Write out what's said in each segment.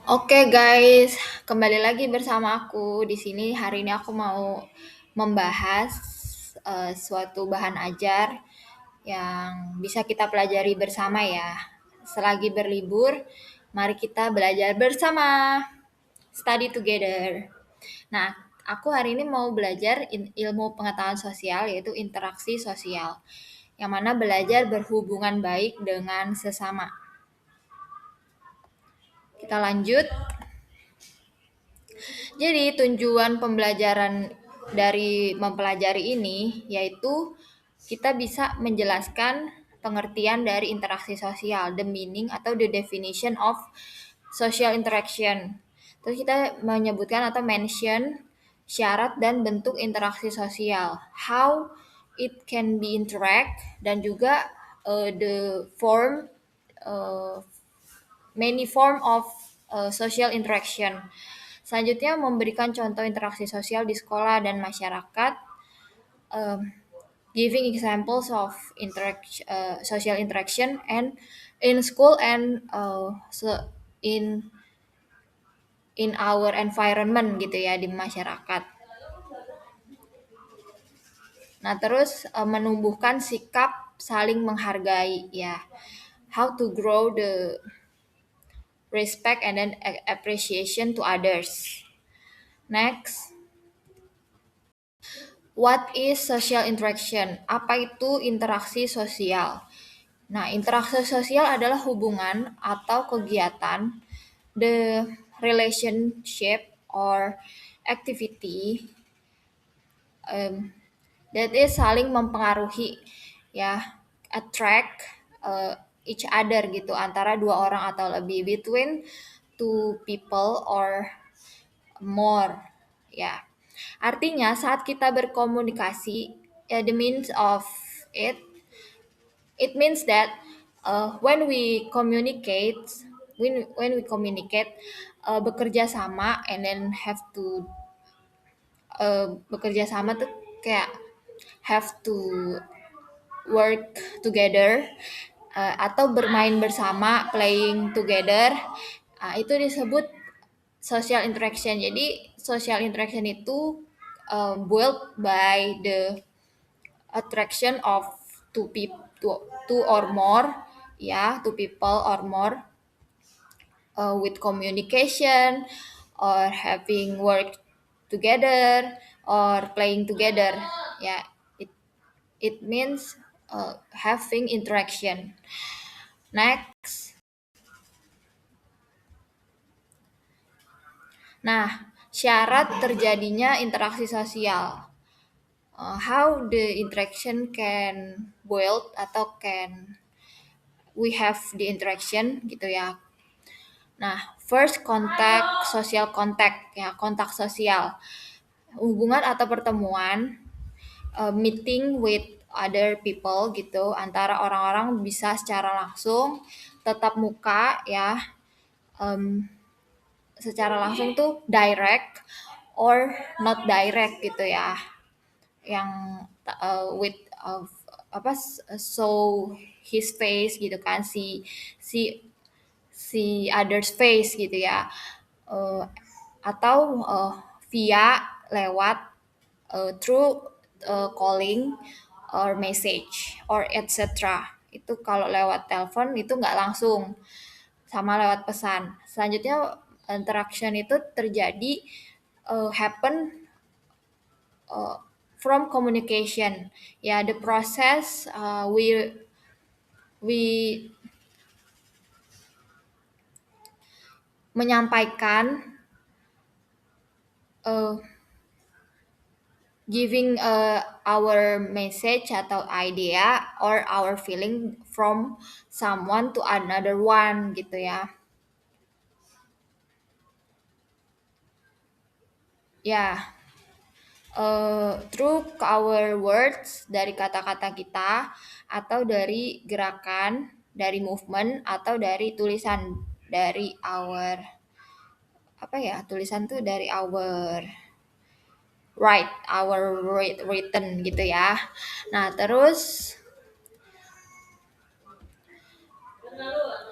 Oke guys, kembali lagi bersama aku. Di sini hari ini aku mau membahas suatu bahan ajar yang bisa kita pelajari bersama ya. Selagi berlibur, mari kita belajar bersama. Study together. Nah, aku hari ini mau belajar ilmu pengetahuan sosial yaitu interaksi sosial. Yang mana belajar berhubungan baik dengan sesama. Kita lanjut. Jadi tujuan pembelajaran dari mempelajari ini yaitu kita bisa menjelaskan pengertian dari interaksi sosial, the meaning atau the definition of social interaction. Terus kita menyebutkan atau mention syarat dan bentuk interaksi sosial, how it can be interact dan juga the form uh, many form of social interaction. Selanjutnya memberikan contoh interaksi sosial di sekolah dan masyarakat, um, giving examples of social interaction and in school and in in our environment gitu ya di masyarakat. Nah terus menumbuhkan sikap saling menghargai ya, how to grow the respect and then appreciation to others. Next. What is social interaction? Apa itu interaksi sosial? Nah, interaksi sosial adalah hubungan atau kegiatan, the relationship or activity that is saling mempengaruhi, ya, attract each other gitu antara dua orang atau lebih, between two people or more, ya. Artinya saat kita berkomunikasi, the means of it, it means that when we communicate, when we communicate, bekerja sama and then have to bekerja sama tuh kayak have to work together, atau bermain bersama, playing together, itu disebut social interaction. Jadi social interaction itu built by the attraction of two or more, ya, two people or more, with communication or having work together or playing together, ya. It means having interaction. Next. Nah, syarat terjadinya interaksi sosial. How the interaction can build atau can we have the interaction gitu ya. Nah, first contact, social contact ya, kontak sosial. Hubungan atau pertemuan, meeting with other people gitu, antara orang-orang bisa secara langsung, tetap muka ya, em, secara langsung tuh direct or not direct gitu ya. Yang with apa show his face gitu kan, si si others face gitu ya. Eh, atau via lewat through calling or message or etc. Itu kalau lewat telepon itu nggak langsung, sama lewat pesan. Selanjutnya interaction itu terjadi, happen from communication. Ya, the process we menyampaikan, uh, giving our message atau idea or our feeling from someone to another one gitu ya. Ya, through our words, dari kata-kata kita atau dari gerakan, dari movement atau dari tulisan, dari our apa ya, tulisan tuh dari our written gitu ya. Nah, terus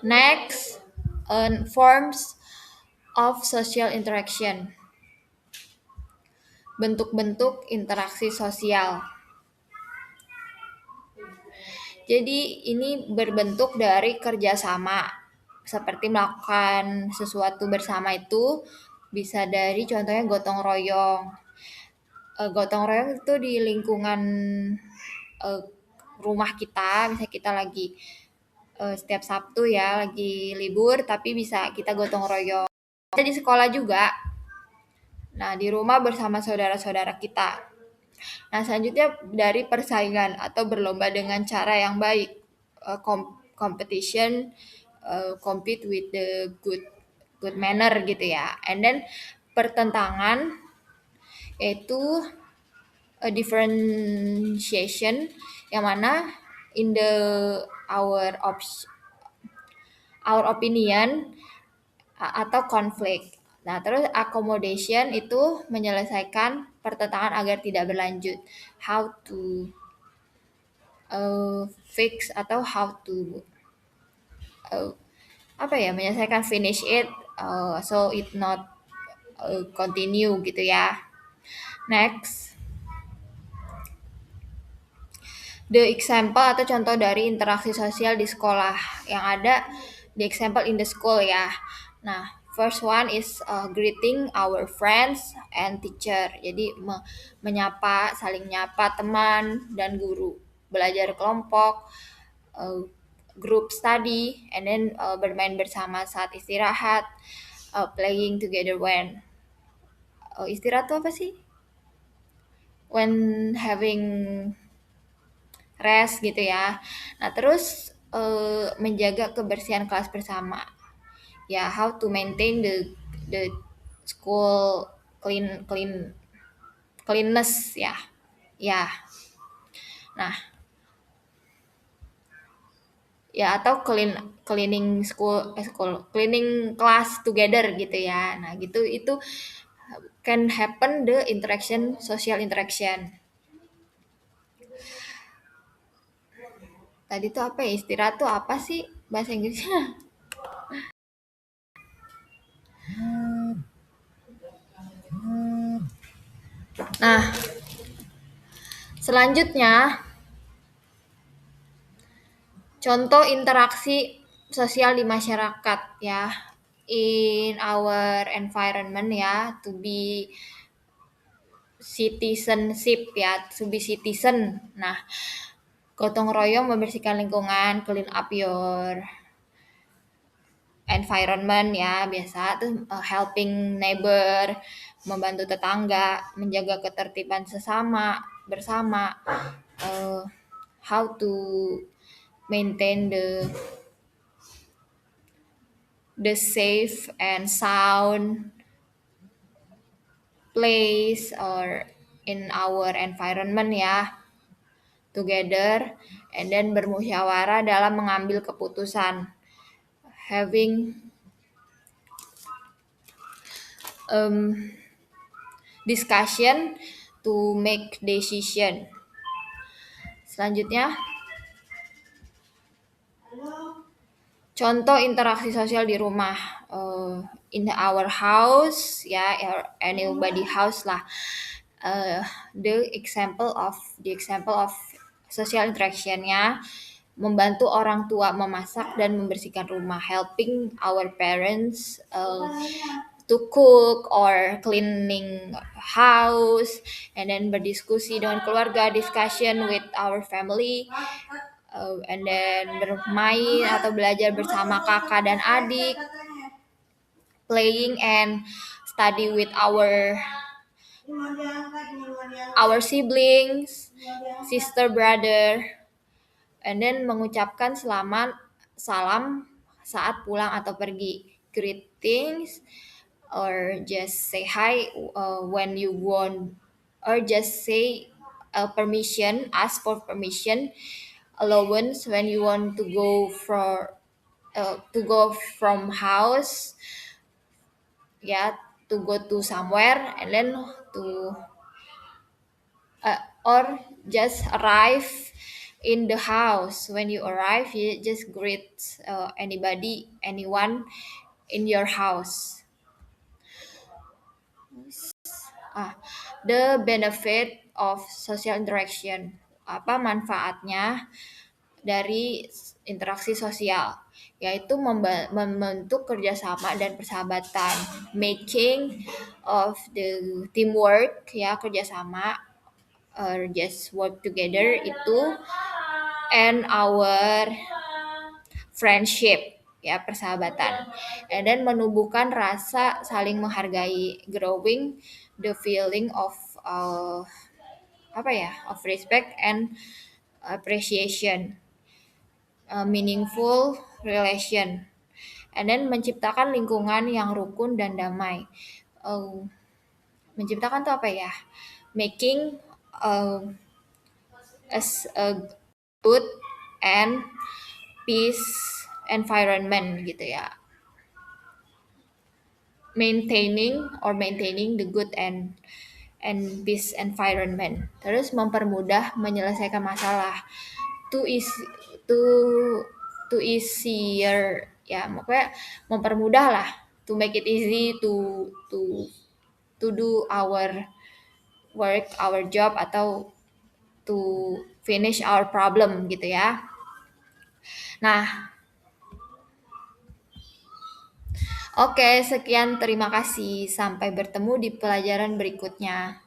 next, forms of social interaction. Bentuk-bentuk interaksi sosial. Jadi ini berbentuk dari kerjasama, seperti melakukan sesuatu bersama itu bisa dari contohnya gotong royong. Gotong royong itu di lingkungan eh, rumah kita, misalnya kita lagi setiap Sabtu ya lagi libur, tapi bisa kita gotong royong. Kita di sekolah juga. Nah, di rumah bersama saudara-saudara kita. Nah, selanjutnya dari persaingan atau berlomba dengan cara yang baik. Competition, compete with the good manner gitu ya. And then pertentangan yaitu a differentiation yang mana in the our our opinion atau konflik. Nah, terus accommodation itu menyelesaikan pertentangan agar tidak berlanjut. How to fix atau how to uh, apa ya menyelesaikan finish it so it not continue gitu ya. Next, the example atau contoh dari interaksi sosial di sekolah yang ada the example in the school ya. Nah, first one is greeting our friends and teacher. Jadi menyapa, saling nyapa teman dan guru. Belajar kelompok, uh, group study, and then bermain bersama saat istirahat, playing together when istirahat tuh apa sih? When having rest gitu ya. Nah, terus menjaga kebersihan kelas bersama. Ya, how to maintain the school cleanness ya. Ya. Nah, ya atau cleaning school cleaning class together gitu ya. Nah, gitu itu can happen the interaction social interaction. Tadi tuh apa ya istirahat tuh apa sih bahasa Inggrisnya? Nah, selanjutnya contoh interaksi sosial di masyarakat ya. In our environment ya, to be citizenship ya, to be citizen. Nah, gotong royong membersihkan lingkungan, clean up your environment ya, biasa tuh helping neighbor, membantu tetangga, menjaga ketertiban sesama, bersama, how to maintain the safe and sound place or in our environment ya together and then bermusyawarah dalam mengambil keputusan having um, discussion to make decision. Selanjutnya contoh interaksi sosial di rumah in our house ya anybody house lah. The example of social interactionnya membantu orang tua memasak dan membersihkan rumah, helping our parents to cook or cleaning house, and then berdiskusi dengan keluarga, discussion with our family, and then bermain atau belajar bersama kakak dan adik, playing and study with our siblings, sister, brother, and then mengucapkan salam saat pulang atau pergi, greetings, or just say hi when you want, or just say permission, ask for permission, allowance when you want to go from house, yeah, to go to somewhere, and then to or just arrive in the house. When you arrive, you just greet anyone in your house. The benefit of social interaction. Apa manfaatnya dari interaksi sosial? Yaitu membentuk kerjasama dan persahabatan, making of the teamwork, ya, kerjasama, just work together itu, and our friendship, ya, persahabatan, and then menumbuhkan rasa saling menghargai, growing the feeling of of respect and appreciation, meaningful relation, and then menciptakan lingkungan yang rukun dan damai. Uh, Menciptakan tuh apa ya? Making uh, as a good and peace environment gitu ya. Maintaining the good and peace environment. Terus mempermudah menyelesaikan masalah. To is to to easier, ya, makanya mempermudah lah, to make it easy to do our work, our job, atau to finish our problem gitu ya. Nah, oke, sekian, terima kasih. Sampai bertemu di pelajaran berikutnya.